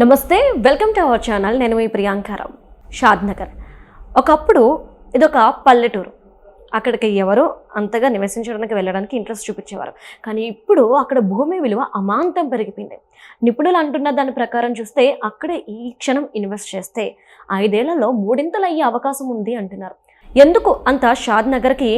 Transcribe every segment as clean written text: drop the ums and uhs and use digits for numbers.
నమస్తే, welcome to our channel. నేను మీ ప్రియాంకారావు. షాద్ నగర్ ఒకప్పుడు ఇదొక పల్లెటూరు. అక్కడికి ఎవరు అంతగా నివసించడానికి వెళ్ళడానికి ఇంట్రెస్ట్ చూపించేవారు. కానీ ఇప్పుడు అక్కడ భూమి విలువ అమాంతం పెరిగిపోయింది. నిపుణులు అంటున్న దాని ప్రకారం చూస్తే అక్కడే ఈ క్షణం ఇన్వెస్ట్ చేస్తే 5 ఏళ్లలో 3 అయ్యే అవకాశం ఉంది అంటున్నారు. ఎందుకు అంత షాద్ నగర్కి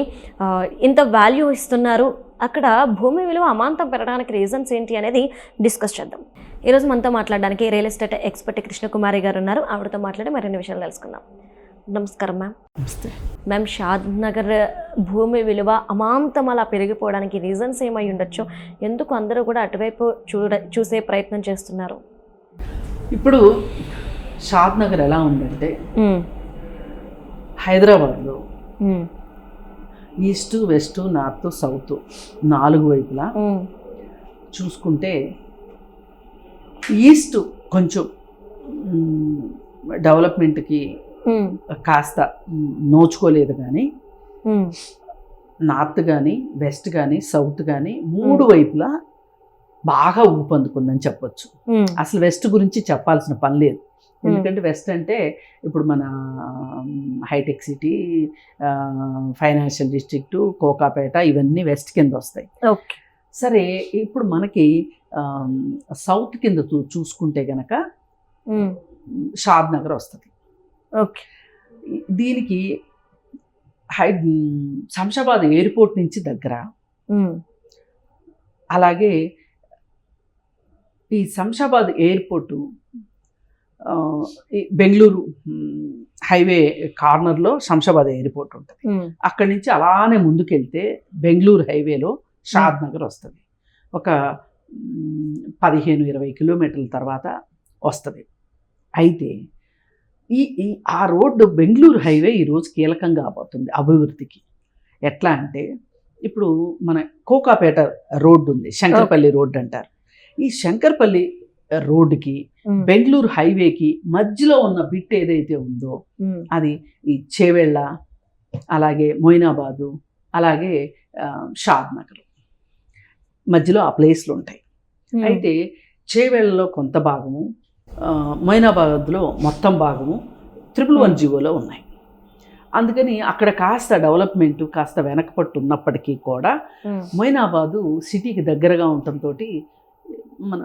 ఇంత వాల్యూ ఇస్తున్నారు, అక్కడ భూమి విలువ అమాంతం పెరగడానికి రీజన్స్ ఏంటి అనేది డిస్కస్ చేద్దాం. ఈరోజు మనతో మాట్లాడడానికి రియల్ ఎస్టేట్ ఎక్స్పర్ట్ కృష్ణకుమారి గారు ఉన్నారు. ఆవిడతో మాట్లాడి మరిన్ని విషయాలు తెలుసుకుందాం. నమస్కారం మ్యామ్. నమస్తే మ్యామ్, షాద్ నగర్ భూమి విలువ అమాంతం అలా పెరిగిపోవడానికి రీజన్స్ ఏమై ఉండొచ్చు? ఎందుకు అందరూ కూడా అటువైపు చూసే ప్రయత్నం చేస్తున్నారు? ఇప్పుడు షాద్ నగర్ ఎలా ఉందంటే, హైదరాబాద్లో ఈస్ట్, వెస్ట్, నార్త్, సౌత్ 4 వైపులా చూసుకుంటే ఈస్ట్ కొంచెం డెవలప్మెంట్కి కాస్త నోచుకోలేదు, కానీ నార్త్ కానీ వెస్ట్ కానీ సౌత్ కానీ 3 వైపులా బాగా ఊపందుకుందని చెప్పొచ్చు. అసలు వెస్ట్ గురించి చెప్పాల్సిన పని లేదు. ఎందుకంటే వెస్ట్ అంటే ఇప్పుడు మన హైటెక్ సిటీ, ఫైనాన్షియల్ డిస్ట్రిక్ట్, కోకాపేట ఇవన్నీ వెస్ట్ కింద వస్తాయి. సరే, ఇప్పుడు మనకి సౌత్ కింద చూసుకుంటే గనక షాద్ నగర్ వస్తుంది. దీనికి శంషాబాద్ ఎయిర్పోర్ట్ నుంచి దగ్గర. అలాగే ఈ శంషాబాద్ ఎయిర్పోర్టు బెంగళూరు హైవే కార్నర్లో శంషాబాద్ ఎయిర్పోర్ట్ ఉంటుంది. అక్కడి నుంచి అలానే ముందుకెళ్తే బెంగళూరు హైవేలో షాద్ నగర్ వస్తుంది. ఒక 15-20 కిలోమీటర్ల తర్వాత వస్తుంది. అయితే ఆ రోడ్డు బెంగళూరు హైవే ఈరోజు కీలకంగా కాబోతుంది అభివృద్ధికి. ఎట్లా అంటే, ఇప్పుడు మన కోకాపేట రోడ్డు ఉంది, శంకరపల్లి రోడ్డు అంటారు. ఈ శంకరపల్లి రోడ్డుకి బెంగళూరు హైవేకి మధ్యలో ఉన్న బిట్ ఏదైతే ఉందో అది ఈ చేవెళ్ళ, అలాగే మొయినాబాదు, అలాగే షాద్ నగర్ మధ్యలో ఆ ప్లేస్లు ఉంటాయి. అయితే చేవెళ్ళలో కొంత భాగము, మొయినాబాద్లో మొత్తం భాగము 111 జీవోలో ఉన్నాయి. అందుకని అక్కడ కాస్త డెవలప్మెంట్ కాస్త వెనకపట్టు ఉన్నప్పటికీ కూడా మొయినాబాదు సిటీకి దగ్గరగా ఉండటంతో మన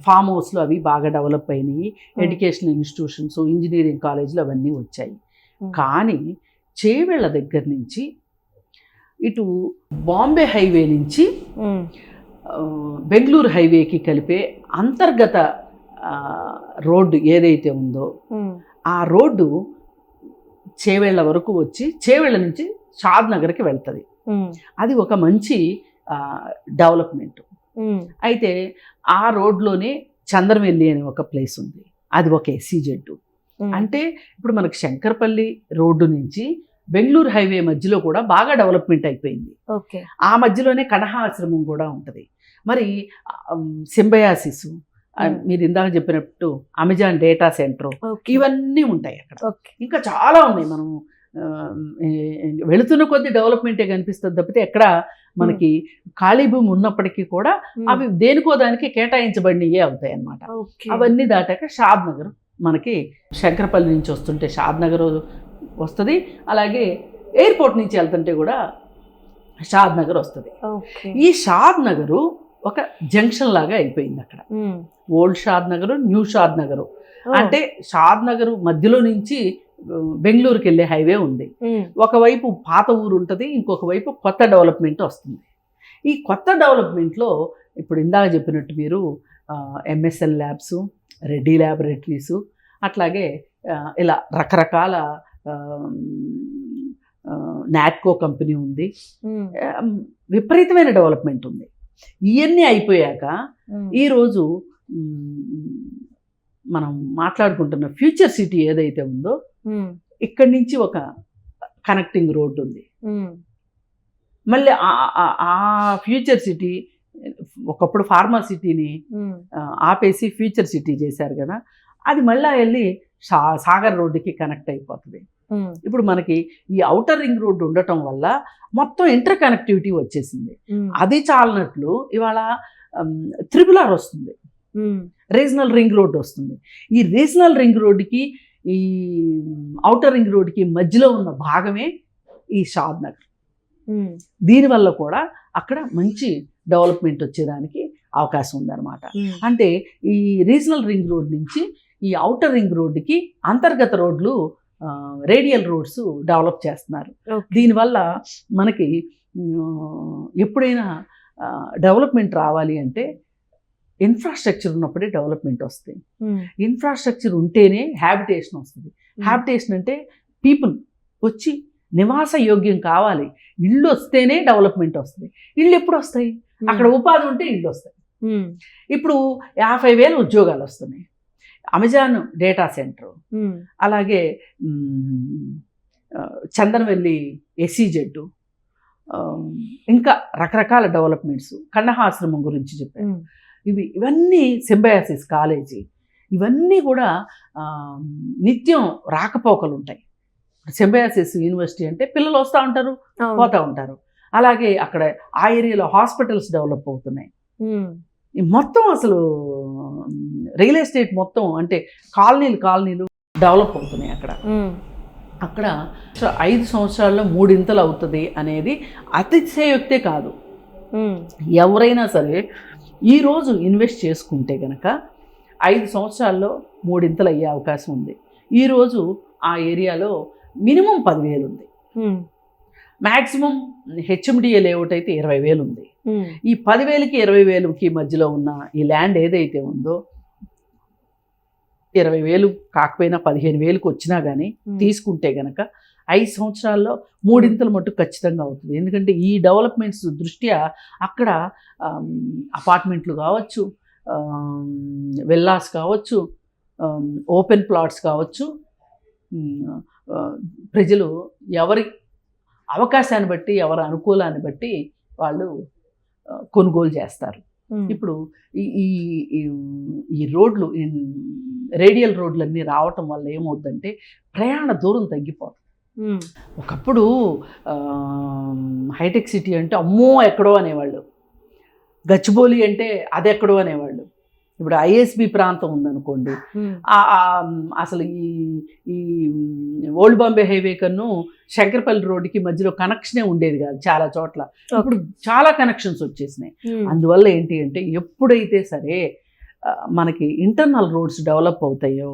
ఫామ్ హౌస్లు అవి బాగా డెవలప్ అయినాయి. ఎడ్యుకేషనల్ ఇన్స్టిట్యూషన్స్, ఇంజనీరింగ్ కాలేజీలు అవన్నీ వచ్చాయి. కానీ చేవెళ్ళ దగ్గర నుంచి ఇటు బాంబే హైవే నుంచి బెంగళూరు హైవేకి కలిపే అంతర్గత రోడ్డు ఏదైతే ఉందో ఆ రోడ్డు చేవెళ్ళ వరకు వచ్చి చేవెళ్ళ నుంచి షాద్ నగర్కి వెళ్తుంది. అది ఒక మంచి డెవలప్మెంట్. అయితే ఆ రోడ్లోనే చంద్రవెల్లి అనే ఒక ప్లేస్ ఉంది. అది ఒక SEZ. అంటే ఇప్పుడు మనకి శంకరపల్లి రోడ్డు నుంచి బెంగళూరు హైవే మధ్యలో కూడా బాగా డెవలప్మెంట్ అయిపోయింది. ఆ మధ్యలోనే కనహాశ్రమం కూడా ఉంటుంది. మరి సింబయాసిస్, మీరు ఇందాక చెప్పినట్టు అమెజాన్ డేటా సెంటర్, ఇవన్నీ ఉంటాయి అక్కడ. ఇంకా చాలా ఉన్నాయి. మనం వెళుతున్న కొద్ది డెవలప్మెంటే కనిపిస్తుంది తప్పితే ఎక్కడ మనకి ఖాళీ భూమి ఉన్నప్పటికీ కూడా అవి దేనికో దానికి కేటాయించబడినవే అవుతాయి అన్నమాట. అవన్నీ దాటాక షాద్ నగర్ మనకి శంకరపల్లి నుంచి వస్తుంటే షాద్ నగర్ వస్తుంది. అలాగే ఎయిర్పోర్ట్ నుంచి వెళ్తుంటే కూడా షాద్ నగర్ వస్తుంది. ఈ షాద్ నగరు ఒక జంక్షన్ లాగా అయిపోయింది. అక్కడ ఓల్డ్ షాద్ నగరు, న్యూ షాద్ నగరు. అంటే షాద్ నగరు మధ్యలో నుంచి బెంగళూరుకి వెళ్ళే హైవే ఉంది. ఒకవైపు పాత ఊరు ఉంటుంది, ఇంకొక వైపు కొత్త డెవలప్మెంట్ వస్తుంది. ఈ కొత్త డెవలప్మెంట్లో ఇప్పుడు ఇందాక చెప్పినట్టు మీరు MSL ల్యాబ్స్, రెడ్డి ల్యాబొరేటరీస్, అట్లాగే ఇలా రకరకాల నాట్కో కంపెనీ ఉంది. విపరీతమైన డెవలప్మెంట్ ఉంది. ఇవన్నీ అయిపోయాక ఈరోజు మనం మాట్లాడుకుంటున్న ఫ్యూచర్ సిటీ ఏదైతే ఉందో ఇక్కడి నుంచి ఒక కనెక్టింగ్ రోడ్డు ఉంది. మళ్ళీ ఆ ఫ్యూచర్ సిటీ ఒకప్పుడు ఫార్మా సిటీని ఆపేసి ఫ్యూచర్ సిటీ చేశారు కదా, అది మళ్ళీ వెళ్ళి సాగర్ రోడ్డుకి కనెక్ట్ అయిపోతుంది. ఇప్పుడు మనకి ఈ ఔటర్ రింగ్ రోడ్డు ఉండటం వల్ల మొత్తం ఇంటర్ కనెక్టివిటీ వచ్చేసింది. అది చాలనట్లు ఇవాళ RRR వస్తుంది. రీజనల్ రింగ్ రోడ్ వస్తుంది. ఈ రీజనల్ రింగ్ రోడ్డుకి ఈ ఔటర్ రింగ్ రోడ్డుకి మధ్యలో ఉన్న భాగమే ఈ షాద్ నగర్. దీనివల్ల కూడా అక్కడ మంచి డెవలప్మెంట్ వచ్చేదానికి అవకాశం ఉందన్నమాట. అంటే ఈ రీజనల్ రింగ్ రోడ్ నుంచి ఈ ఔటర్ రింగ్ రోడ్డుకి అంతర్గత రోడ్లు, రేడియల్ రోడ్స్ డెవలప్ చేస్తున్నారు. దీనివల్ల మనకి ఎప్పుడైనా డెవలప్మెంట్ రావాలి అంటే ఇన్ఫ్రాస్ట్రక్చర్ ఉన్నప్పుడే డెవలప్మెంట్ వస్తుంది. ఇన్ఫ్రాస్ట్రక్చర్ ఉంటేనే హ్యాబిటేషన్ వస్తుంది. హ్యాబిటేషన్ అంటే పీపుల్ వచ్చి నివాస యోగ్యం కావాలి. ఇళ్ళు వస్తేనే డెవలప్మెంట్ వస్తుంది. ఇళ్ళు ఎప్పుడు వస్తాయి? అక్కడ ఉపాధి ఉంటే ఇళ్ళు వస్తాయి. ఇప్పుడు 50,000 ఉద్యోగాలు వస్తున్నాయి. అమెజాన్ డేటా సెంటర్, అలాగే చందనవెల్లి SEZ, ఇంకా రకరకాల డెవలప్మెంట్స్, కన్నహాశ్రమం గురించి చెప్పారు. ఇవన్నీ సింబయాసిస్ కాలేజీ, ఇవన్నీ కూడా నిత్యం రాకపోకలు ఉంటాయి. సింబయాసిస్ యూనివర్సిటీ అంటే పిల్లలు వస్తూ ఉంటారు, పోతూ ఉంటారు. అలాగే అక్కడ ఆ ఏరియాలో హాస్పిటల్స్ డెవలప్ అవుతున్నాయి. మొత్తం అసలు రియల్ ఎస్టేట్ మొత్తం అంటే కాలనీలు డెవలప్ అవుతున్నాయి అక్కడ 5 సంవత్సరాల్లో 3 అవుతుంది అనేది అతిశయోక్తే కాదు. ఎవరైనా సరే ఈరోజు ఇన్వెస్ట్ చేసుకుంటే కనుక 5 సంవత్సరాల్లో 3 అయ్యే అవకాశం ఉంది. ఈరోజు ఆ ఏరియాలో మినిమం 10,000 ఉంది. మ్యాక్సిమం HMDA లేఅవుట్ అయితే 20,000 ఉంది. ఈ 10,000కి 20,000కి మధ్యలో ఉన్న ఈ ల్యాండ్ ఏదైతే ఉందో 20,000 కాకపోయినా 15,000కి వచ్చినా కానీ తీసుకుంటే కనుక 5 సంవత్సరాల్లో 3 మట్టుకు ఖచ్చితంగా అవుతుంది. ఎందుకంటే ఈ డెవలప్మెంట్స్ దృష్ట్యా అక్కడ అపార్ట్మెంట్లు కావచ్చు, విల్లాస్ కావచ్చు, ఓపెన్ ప్లాట్స్ కావచ్చు, ప్రజలు ఎవరి అవకాశాన్ని బట్టి, ఎవరి అనుకూలాన్ని బట్టి వాళ్ళు కొనుగోలు చేస్తారు. ఇప్పుడు ఈ రోడ్లు, రేడియల్ రోడ్లన్నీ రావటం వల్ల ఏమవుతుందంటే ప్రయాణ దూరం తగ్గిపోతుంది. ఒకప్పుడు హైటెక్ సిటీ అంటే అమ్మో ఎక్కడో అనేవాళ్ళు, గచ్చిబౌలి అంటే అది ఎక్కడో అనేవాళ్ళు. ఇప్పుడు ISB ప్రాంతం ఉందనుకోండి, అసలు ఈ ఓల్డ్ బాంబే హైవే కన్ను శంకరపల్లి రోడ్డుకి మధ్యలో కనెక్షనే ఉండేది కాదు చాలా చోట్ల. ఇప్పుడు చాలా కనెక్షన్స్ వచ్చేసినాయి. అందువల్ల ఏంటి అంటే ఎప్పుడైతే సరే మనకి ఇంటర్నల్ రోడ్స్ డెవలప్ అవుతాయో,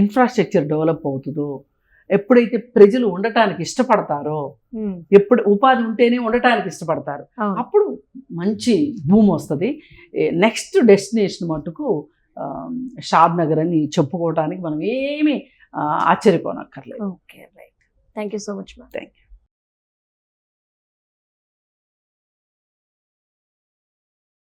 ఇన్ఫ్రాస్ట్రక్చర్ డెవలప్ అవుతుందో, ఎప్పుడైతే ప్రజలు ఉండటానికి ఇష్టపడతారో, ఎప్పుడు ఉపాధి ఉంటేనే ఉండటానికి ఇష్టపడతారు, అప్పుడు మంచి భూమి వస్తుంది. నెక్స్ట్ డెస్టినేషన్ మటుకు షాద్ నగర్ అని చెప్పుకోవడానికి మనం ఏమీ ఆశ్చర్యపోనక్కర్లేదు. Okay, right. Thank you so much. Thank you.